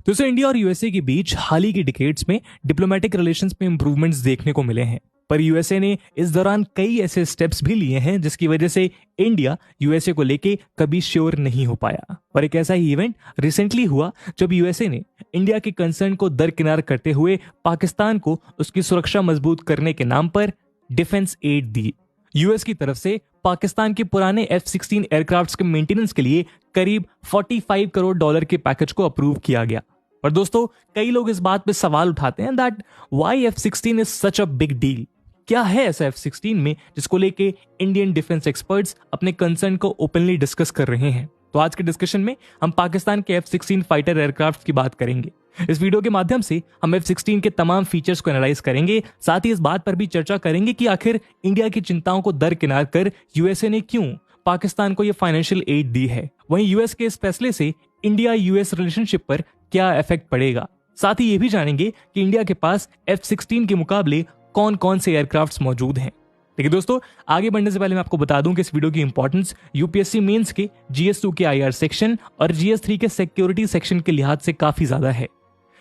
दोस्तों, इंडिया और यूएसए के बीच हाल ही की डिकेड्स में डिप्लोमेटिक रिलेशंस में इंप्रूवमेंट्स देखने को मिले हैं। पर यूएसए ने इस दौरान कई ऐसे स्टेप्स भी लिए हैं जिसकी वजह से इंडिया यूएसए को लेके कभी श्योर नहीं हो पाया। और एक ऐसा ही इवेंट रिसेंटली हुआ जब यूएसए ने इंडिया के कंसर्न को दरकिनार करते हुए पाकिस्तान को उसकी सुरक्षा मजबूत करने के नाम पर डिफेंस एड दी। यूएस की तरफ से पाकिस्तान के पुराने F-16 एयरक्राफ्ट्स के मेंटेनेंस के लिए करीब 45 करोड़ डॉलर के पैकेज को अप्रूव किया गया। पर दोस्तों, कई लोग इस बात पे सवाल उठाते हैं that why F-16 is such a big deal. क्या है ऐसा F-16 में जिसको लेके इंडियन डिफेंस एक्सपर्ट्स अपने कंसर्न को ओपनली डिस्कस कर रहे हैं। तो आज के डिस्कशन में हम पाकिस्तान के F-16 फाइटर एयरक्राफ्ट की बात करेंगे। इस वीडियो के माध्यम से हम F-16 के तमाम फीचर्स को एनालाइज करेंगे, साथ ही इस बात पर भी चर्चा करेंगे कि आखिर इंडिया की चिंताओं को दरकिनार कर यूएसए ने क्यों पाकिस्तान को यह फाइनेंशियल एड दी है। वहीं यूएस के इस फैसले से इंडिया यूएस रिलेशनशिप पर क्या इफेक्ट पड़ेगा। साथ ही ये भी जानेंगे कि इंडिया के पास F-16 के मुकाबले कौन कौन से एयरक्राफ्ट्स मौजूद हैं। देखिए दोस्तों, आगे बढ़ने से पहले मैं आपको बता दूं कि इस वीडियो की इंपॉर्टेंस यूपीएससी मेंस के GS2 के IR सेक्शन और GS3 के सिक्योरिटी सेक्शन के लिहाज से काफी ज्यादा है।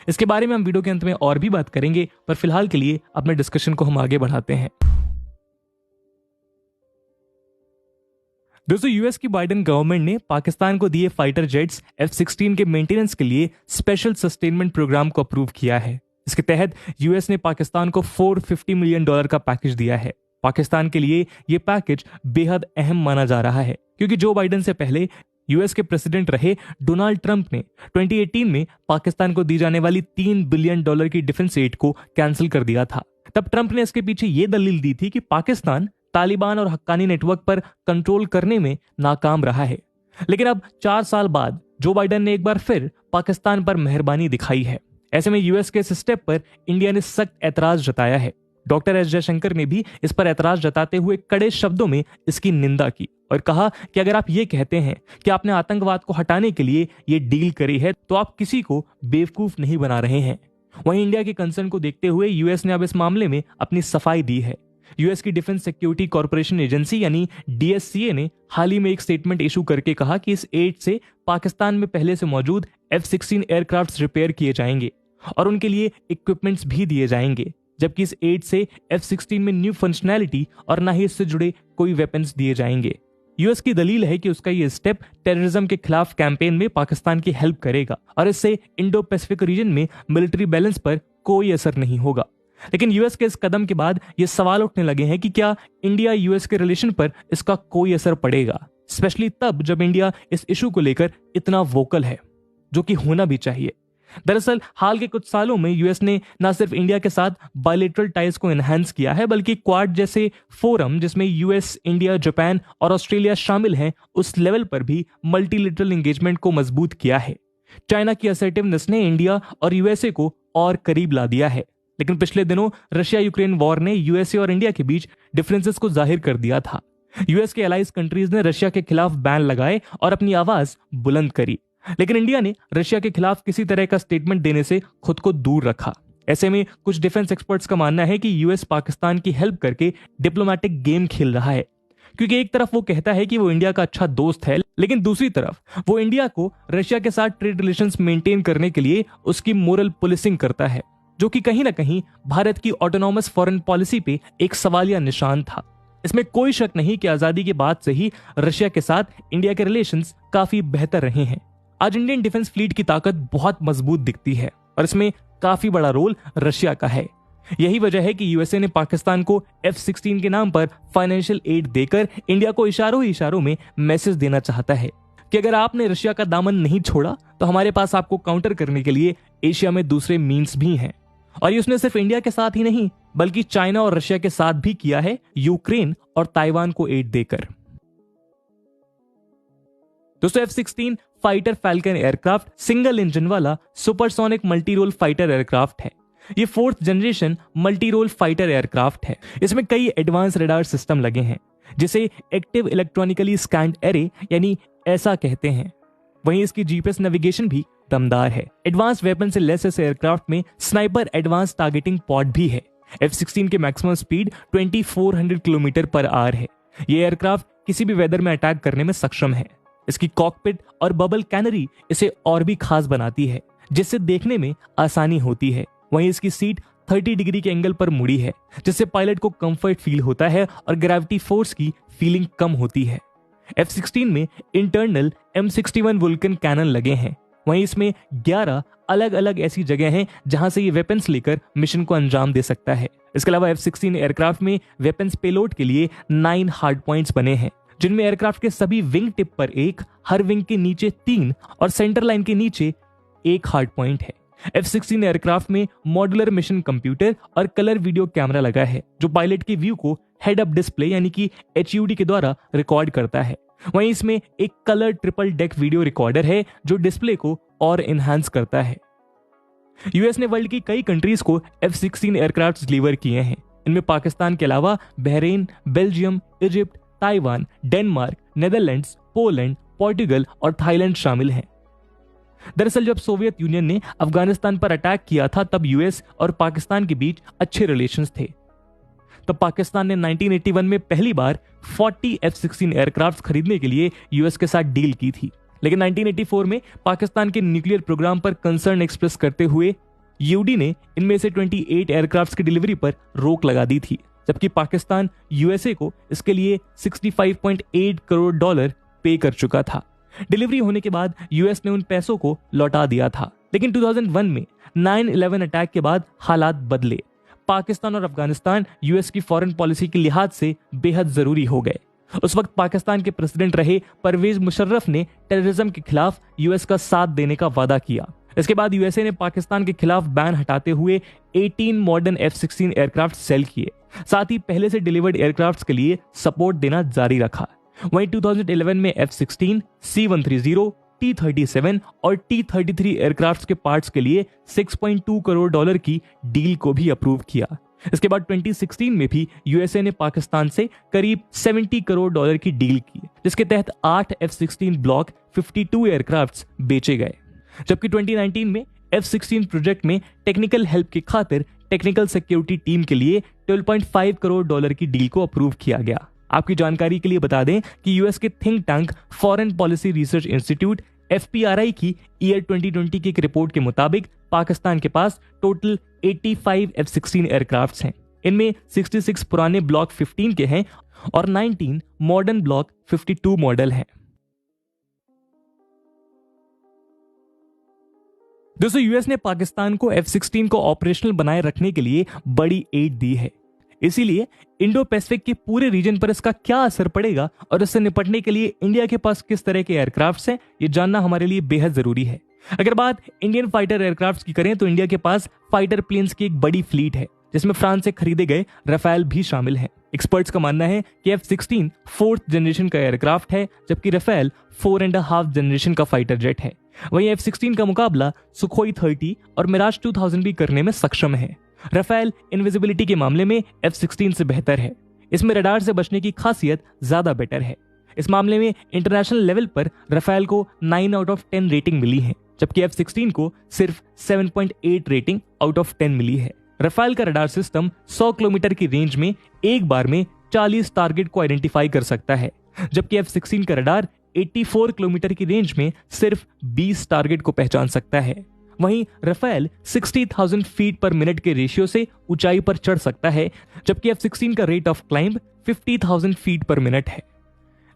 इसके बारे में हम वीडियो के अंत में और भी बात करेंगे, पर फिलहाल के लिए अपने डिस्कशन को हम आगे बढ़ाते हैं। दोस्तों, यूएस की बाइडेन गवर्नमेंट ने पाकिस्तान को दिए फाइटर जेट्स F-16 के मेंटेनेंस के लिए स्पेशल सस्टेनमेंट प्रोग्राम को अप्रूव किया है। इसके तहत यूएस ने पाकिस्तान को $450 मिलियन का पैकेज दिया है। पाकिस्तान के लिए यह पैकेज बेहद अहम माना जा रहा है क्योंकि जो बाइडेन से पहले यूएस के प्रेसिडेंट रहे डोनाल्ड ट्रंप ने 2018 में पाकिस्तान को दी जाने वाली $3 बिलियन की डिफेंस एड को कैंसिल कर दिया था। तब ट्रंप ने इसके पीछे यह दलील दी थी कि पाकिस्तान तालिबान और हक्कानी नेटवर्क पर कंट्रोल करने में नाकाम रहा है। लेकिन अब 4 साल बाद जो बाइडेन ने एक बार फिर पाकिस्तान पर मेहरबानी दिखाई है। ऐसे में यूएस के इस स्टेप पर इंडिया ने सख्त ऐतराज जताया है। डॉक्टर एस जयशंकर ने भी इस पर ऐतराज जताते हुए कड़े शब्दों में इसकी निंदा की और कहा कि अगर आप ये कहते हैं कि आपने आतंकवाद को हटाने के लिए ये डील करी है तो आप किसी को बेवकूफ नहीं बना रहे हैं। वहीं इंडिया के कंसर्न को देखते हुए यूएस ने अब इस मामले में अपनी सफाई दी है। यूएस की डिफेंस सिक्योरिटी कॉर्पोरेशन एजेंसी यानी DSCA ने हाल ही में एक स्टेटमेंट इशू करके कहा कि इस एड से पाकिस्तान में पहले से मौजूद F-16 एयरक्राफ्ट रिपेयर किए जाएंगे और उनके लिए इक्विपमेंट्स भी दिए जाएंगे, जबकि इस एड से F-16 में न्यू फंक्शनैलिटी और ना ही इससे जुड़े कोई वेपन्स दिए जाएंगे। यूएस की दलील है कि उसका ये स्टेप टेररिज्म के खिलाफ कैंपेन में पाकिस्तान की हेल्प करेगा और इससे इंडो पैसिफिक रीजन में मिलिट्री बैलेंस पर कोई असर नहीं होगा। लेकिन यूएस के इस कदम के बाद ये सवाल उठने लगे हैं कि क्या इंडिया यूएस के रिलेशन पर इसका कोई असर पड़ेगा, स्पेशली तब जब इंडिया इस इशू को लेकर इतना वोकल है, जो कि होना भी चाहिए। दरअसल हाल के कुछ सालों में यूएस ने न सिर्फ इंडिया के साथ बायलैटरल टाइज को एनहांस किया है, बल्कि क्वाड जैसे फोरम जिसमें यूएस, इंडिया, जापान और ऑस्ट्रेलिया शामिल हैं, उस लेवल पर भी मल्टीलेटरल एंगेजमेंट को मजबूत किया है। चाइना की असर्टिवनेस ने इंडिया और यूएसए को और करीब ला दिया है। लेकिन पिछले दिनों रशिया यूक्रेन वॉर ने यूएसए और इंडिया के बीच डिफरेंसेस को जाहिर कर दिया था। यूएस के एलाइज कंट्रीज ने रशिया के खिलाफ बैन लगाए और अपनी आवाज बुलंद करी, लेकिन इंडिया ने रशिया के खिलाफ किसी तरह का स्टेटमेंट देने से खुद को दूर रखा। ऐसे में कुछ डिफेंस एक्सपर्ट्स का मानना है कि यूएस पाकिस्तान की हेल्प करके डिप्लोमेटिक गेम खेल रहा है, क्योंकि एक तरफ वो कहता है कि वो इंडिया का अच्छा दोस्त है, लेकिन दूसरी तरफ वो इंडिया को रशिया के साथ ट्रेड रिलेशंस मेंटेन करने के लिए उसकी मोरल पुलिसिंग करता है, जो कि कहीं ना कहीं भारत की ऑटोनॉमस फॉरेन पॉलिसी पे एक सवालिया निशान था। इसमें कोई शक नहीं कि आजादी के बाद से ही रशिया के साथ इंडिया के रिलेशंस काफी बेहतर रहे हैं। आज इंडियन डिफेंस फ्लीट की ताकत बहुत मजबूत दिखती है और इसमें काफी बड़ा रोल रशिया का है। यही वजह है कि यूएसए ने पाकिस्तान को F-16 के नाम पर फाइनेंशियल एड देकर इंडिया को इशारों ही इशारों में मैसेज देना चाहता है कि अगर आपने रशिया का दामन नहीं छोड़ा तो हमारे पास आपको काउंटर करने के लिए एशिया में दूसरे मीन्स भी हैं। और ये उसने सिर्फ इंडिया के साथ ही नहीं बल्कि चाइना और रशिया के साथ भी किया है, यूक्रेन और ताइवान को एड देकर। दोस्तों, F-16 fighter falcon aircraft single engine वाला supersonic multi role fighter aircraft है। ये 4th generation multi role fighter aircraft है। इसमें कई एडवांस रडार सिस्टम लगे हैं जिसे एक्टिव इलेक्ट्रॉनिकली स्कैन्ड एरे यानी ऐसा कहते हैं। वहीं इसकी जीपीएस नेविगेशन भी दमदार है। एडवांस वेपन से लेस इस एयरक्राफ्ट में स्नाइपर एडवांस टारगेटिंग पॉड भी है। F-16 के maximum speed 2400 kilometre per hour है। ये एयरक्राफ्ट किसी भी वेदर में अटैक करने में सक्षम है। इसकी कॉकपिट और बबल कैनरी इसे और भी खास बनाती है, जिससे देखने में आसानी होती है। वहीं इसकी सीट 30 डिग्री के एंगल पर मुड़ी है, जिससे पायलट को कंफर्ट फील होता है और ग्रेविटी फोर्स की फीलिंग कम होती है। F-16 में इंटरनल M61 वुल्कन कैनन लगे हैं। वहीं इसमें 11 अलग अलग ऐसी जगह हैं जहां से ये वेपन्स लेकर मिशन को अंजाम दे सकता है। इसके अलावा F-16 एयरक्राफ्ट में वेपन्स पेलोड के लिए 9 हार्ड पॉइंट्स बने हैं, जिनमें एयरक्राफ्ट के सभी विंग टिप पर 1, हर विंग के नीचे 3 और सेंटर लाइन के नीचे 1 हार्ड पॉइंट है। F-16 एयरक्राफ्ट में मॉड्यूलर मिशन कंप्यूटर और कलर वीडियो कैमरा लगा है, जो पायलट के व्यू को हेड अप डिस्प्ले यानी कि HUD के द्वारा रिकॉर्ड करता है। वहीं इसमें एक colour triple deck video recorder है, जो डिस्प्ले को और एनहांस करता है। यूएस ने वर्ल्ड की कई कंट्रीज को F-16 एयरक्राफ्ट डिलीवर किए हैं। इनमें पाकिस्तान के अलावा Bahrain, Belgium, Egypt, Taiwan, Denmark, Netherlands, Poland, Portugal और थाईलैंड शामिल हैं। दरअसल जब सोवियत यूनियन ने अफगानिस्तान पर अटैक किया था, तब यूएस और पाकिस्तान के बीच अच्छे रिलेशंस थे। तब पाकिस्तान ने 1981 में पहली बार 40 F-16 एयरक्राफ्ट खरीदने के लिए यूएस के साथ डील की थी। लेकिन 1984 में पाकिस्तान के न्यूक्लियर प्रोग्राम पर कंसर्न एक्सप्रेस करते हुए यूडी ने इनमें से 28 एयरक्राफ्ट की डिलीवरी पर रोक लगा दी थी, जबकि पाकिस्तान यूएसए को इसके लिए $65.8 करोड़ पे कर चुका था। डिलीवरी होने के बाद यूएस ने उन पैसों को लौटा दिया था। लेकिन 2001 में 9/11 अटैक के बाद हालात बदले। पाकिस्तान और अफगानिस्तान यूएस की फॉरेन पॉलिसी के लिहाज से बेहद जरूरी हो गए। उस वक्त पाकिस्तान के प्रेसिडेंट रहे परवेज मुशर्रफ ने टेररिज्म के खिलाफ यूएस का साथ देने का वादा किया। इसके बाद यूएसए ने पाकिस्तान के खिलाफ बैन हटाते हुए 18 मॉडर्न F-16 एयरक्राफ्ट सेल किए। साथ ही पहले से डिलीवर्ड एयरक्राफ्ट के लिए सपोर्ट देना जारी रखा। वहीं 2011 में F-16, C-130, T-37 और T-33 एयरक्राफ्ट के पार्ट्स के लिए $6.2 करोड़ की डील को भी अप्रूव किया। इसके बाद 2016 में भी यूएसए ने पाकिस्तान से करीब $70 करोड़ की डील की, जिसके तहत 8 F-16 ब्लॉक 52 एयरक्राफ्ट बेचे गए। जबकि 2019 में F-16 प्रोजेक्ट में टेक्निकल हेल्प की खातिर टेक्निकल सिक्योरिटी टीम के लिए $12.5 करोड़ की डील को अप्रूव किया गया। आपकी जानकारी के लिए बता दें कि यूएस के think tank foreign policy research institute FPRI की ईयर 2020 की एक रिपोर्ट के मुताबिक पाकिस्तान के पास टोटल 85 F-16 एयरक्राफ्ट हैं। इनमें 66 पुराने ब्लॉक 15 के हैं और 19 मॉडर्न ब्लॉक 52 मॉडल हैं। दोस्तों, यूएस ने पाकिस्तान को F-16 को ऑपरेशनल बनाए रखने के लिए बड़ी एड दी है। इसीलिए इंडो पैसिफिक के पूरे रीजन पर इसका क्या असर पड़ेगा और इससे निपटने के लिए इंडिया के पास किस तरह के एयरक्राफ्ट्स हैं, ये जानना हमारे लिए बेहद जरूरी है। अगर बात इंडियन फाइटर एयरक्राफ्ट्स की करें तो इंडिया के पास फाइटर प्लेन्स की एक बड़ी फ्लीट है, जिसमें फ्रांस से खरीदे गए राफेल भी शामिल हैं। एक्सपर्ट्स का मानना है कि F-16 4th जनरेशन का एयरक्राफ्ट है, जबकि राफेल 4.5 जनरेशन का फाइटर जेट है। वहीं F-16 का मुकाबला सुखोई 30 और मिराज 2000 भी करने में सक्षम है। राफेल इनविजिबिलिटी के मामले में F-16 से बेहतर है। इसमें रडार से बचने की खासियत ज्यादा बेटर है। इस मामले में इंटरनेशनल लेवल पर राफेल को 9 आउट ऑफ 10 रेटिंग मिली है, जबकि F-16 को सिर्फ 7.8 रेटिंग आउट ऑफ 10 मिली है। राफेल का रडार सिस्टम 100 किलोमीटर की रेंज में एक बार में 40 टारगेट को आइडेंटिफाई कर सकता है, जबकि F-16 का रडार 84 किलोमीटर की रेंज में सिर्फ 20 टारगेट को पहचान सकता है। वहीं राफेल 60,000 फीट पर मिनट के रेशियो से ऊंचाई पर चढ़ सकता है, जबकि F-16 का रेट ऑफ क्लाइंब 50,000 फीट पर मिनट है।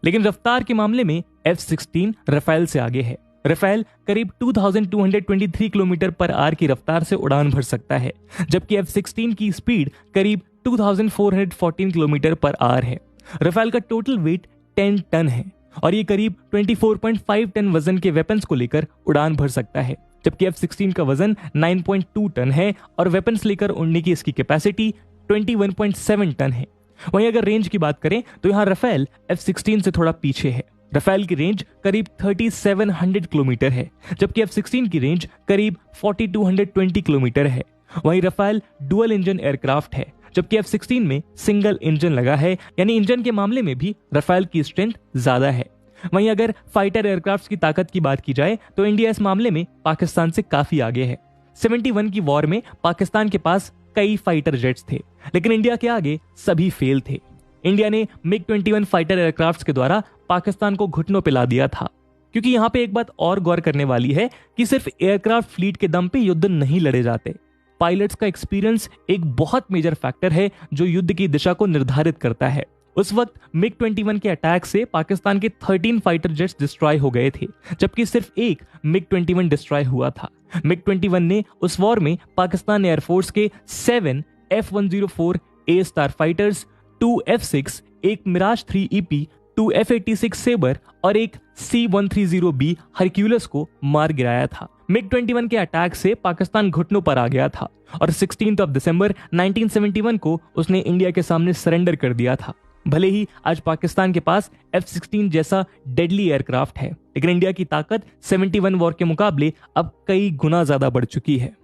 लेकिन रफ्तार के मामले में F-16 राफेल से आगे है। राफेल करीब 2223 किलोमीटर पर आवर की रफ्तार से उड़ान भर सकता है, जबकि F-16 की स्पीड करीब 2414 किलोमीटर पर आवर है। राफेल का टोटल वेट 10 टन है और ये करीब 24.5 टन वजन के वेपन्स को लेकर उड़ान भर सकता है, जबकि F-16 का वजन 9.2 टन है और वेपन्स लेकर उड़ने की इसकी कैपेसिटी 21.7 टन है। वहीं अगर रेंज की बात करें तो यहाँ राफेल F-16 से थोड़ा पीछे है। राफेल की रेंज करीब 3700 किलोमीटर है, जबकि F-16 की रेंज करीब 4220 किलोमीटर है। वहीं राफेल डुअल इंजन एयरक्राफ्ट है, जबकि F-16 में सिंगल इंजन लगा है, यानी इंजन के मामले में भी राफेल की स्ट्रेंथ ज्यादा है। वहीं अगर फाइटर एयरक्राफ्ट की ताकत की बात की जाए तो इंडिया इस मामले में पाकिस्तान से काफी आगे है। 71 की वॉर में पाकिस्तान के पास कई फाइटर जेट्स थे, लेकिन इंडिया के आगे सभी फेल थे। इंडिया ने MiG-21 फाइटर एयरक्राफ्ट के द्वारा पाकिस्तान को घुटनों पे ला दिया था। क्योंकि यहाँ पे एक बात और गौर करने वाली है कि सिर्फ एयरक्राफ्ट फ्लीट के दम पे युद्ध नहीं लड़े जाते। पायलट्स का एक्सपीरियंस एक बहुत मेजर फैक्टर है जो युद्ध की दिशा को निर्धारित करता है। उस वक्त मिग 21 के अटैक से पाकिस्तान के 13 फाइटर जेट्स डिस्ट्रॉय हो गए थे, जबकि सिर्फ एक मिग 21 डिस्ट्रॉय हुआ था। मिग 21 ने उस वॉर में पाकिस्तान एयरफोर्स के 7 F-104 A star fighters, 2 F-6, एक मिराज 3 EP, 2 F-86 सेबर और एक C-130B हरक्यूलस को मार गिराया था। मिग 21 के अटैक से पाकिस्तान घुटनों पर आ गया था और 16 दिसंबर 1971 को उसने इंडिया के सामने सरेंडर कर दिया था। भले ही आज पाकिस्तान के पास F-16 जैसा डेडली एयरक्राफ्ट है, लेकिन इंडिया की ताकत 71 वॉर के मुकाबले अब कई गुना ज्यादा बढ़ चुकी है।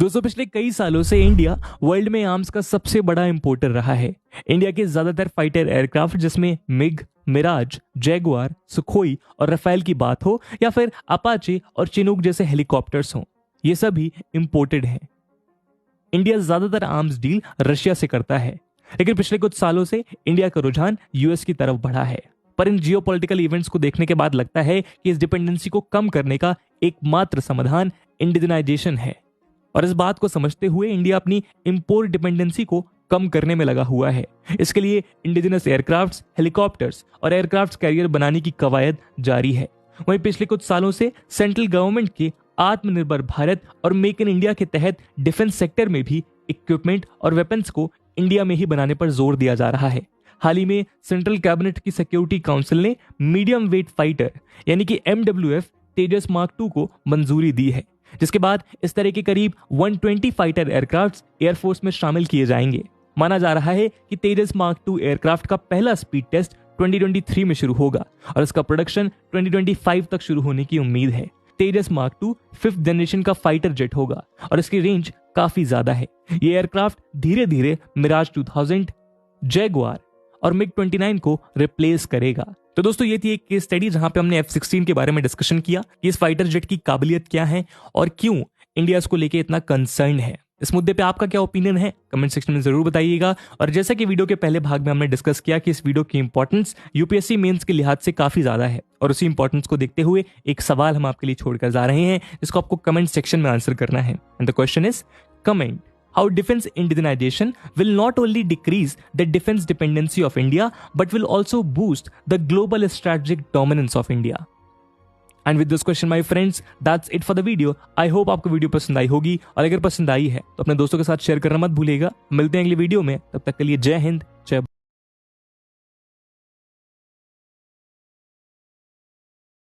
दोस्तों, पिछले कई सालों से इंडिया वर्ल्ड में आर्म्स का सबसे बड़ा इंपोर्टर रहा है। इंडिया के ज्यादातर फाइटर एयरक्राफ्ट, जिसमें मिग, मिराज, जैगुआर, सुखोई और राफेल की बात हो या फिर अपाचे और चिनूक जैसे हेलीकॉप्टर्स हों, ये सभी इंपोर्टेड हैं। इंडिया ज्यादातर आर्म्स डील रशिया से करता है, लेकिन पिछले कुछ सालों से इंडिया का रुझान यूएस की तरफ बढ़ा है। पर इन जियोपॉलिटिकल इवेंट्स को देखने के बाद लगता है कि इस डिपेंडेंसी को कम करने का एकमात्र समाधान इंडिजनाइजेशन है। और इस बात को समझते हुए इंडिया अपनी इंपोर्ट डिपेंडेंसी को कम करने में लगा हुआ है। इसके लिए इंडिजिनस एयरक्राफ्ट्स, हेलीकॉप्टर्स और एयरक्राफ्ट कैरियर बनाने की कवायद जारी है। वहीं पिछले कुछ सालों से सेंट्रल गवर्नमेंट के आत्मनिर्भर भारत और मेक इन इंडिया के तहत डिफेंस सेक्टर में भी इक्विपमेंट और वेपन्स को इंडिया में ही बनाने पर जोर दिया जा रहा है। हाल ही में सेंट्रल कैबिनेट की सिक्योरिटी काउंसिल ने मीडियम वेट फाइटर यानी कि MWF तेजस मार्क 2 को मंजूरी दी है, जिसके बाद इस तरह के करीब 120 फाइटर एयरक्राफ्ट एयरफोर्स में शामिल किए जाएंगे। माना जा रहा है कि तेजस मार्क 2 एयरक्राफ्ट का पहला स्पीड टेस्ट 2023 में शुरू होगा और इसका प्रोडक्शन 2025 तक शुरू होने की उम्मीद है। तेजस मार्क 2 5th जनरेशन का फाइटर जेट होगा और इसकी रेंज काफी ज्यादा है। ये एयरक्राफ्ट धीरे धीरे मिराज 2000, जैगुआर और मिग 29 को रिप्लेस करेगा। तो दोस्तों, ये थी एक केस स्टडी जहां पे हमने F-16 के बारे में डिस्कशन किया कि इस फाइटर जेट की काबिलियत क्या है और क्यों इंडिया इसको लेके इतना कंसर्न है। इस मुद्दे पे आपका क्या ओपिनियन है, कमेंट सेक्शन में जरूर बताइएगा। और जैसा कि वीडियो के पहले भाग में हमने डिस्कस किया कि इस वीडियो की इंपॉर्टेंस यूपीएससी मेंस के लिहाज से काफी ज्यादा है और उसी इंपॉर्टेंस को देखते हुए एक सवाल हम आपके लिए छोड़कर जा रहे हैं, जिसको आपको कमेंट सेक्शन में आंसर करना है। And the question is, comment how defense indigenization will not only decrease the defense dependency of India but will also boost the global strategic dominance of India. And with this question, my friends, that's it for the video. I hope आपको video पसंद आई होगी और अगर पसंद आई है तो अपने दोस्तों के साथ शेयर करना मत भूलिएगा। मिलते हैं अगली वीडियो में, तब तक के लिए जय हिंद, जय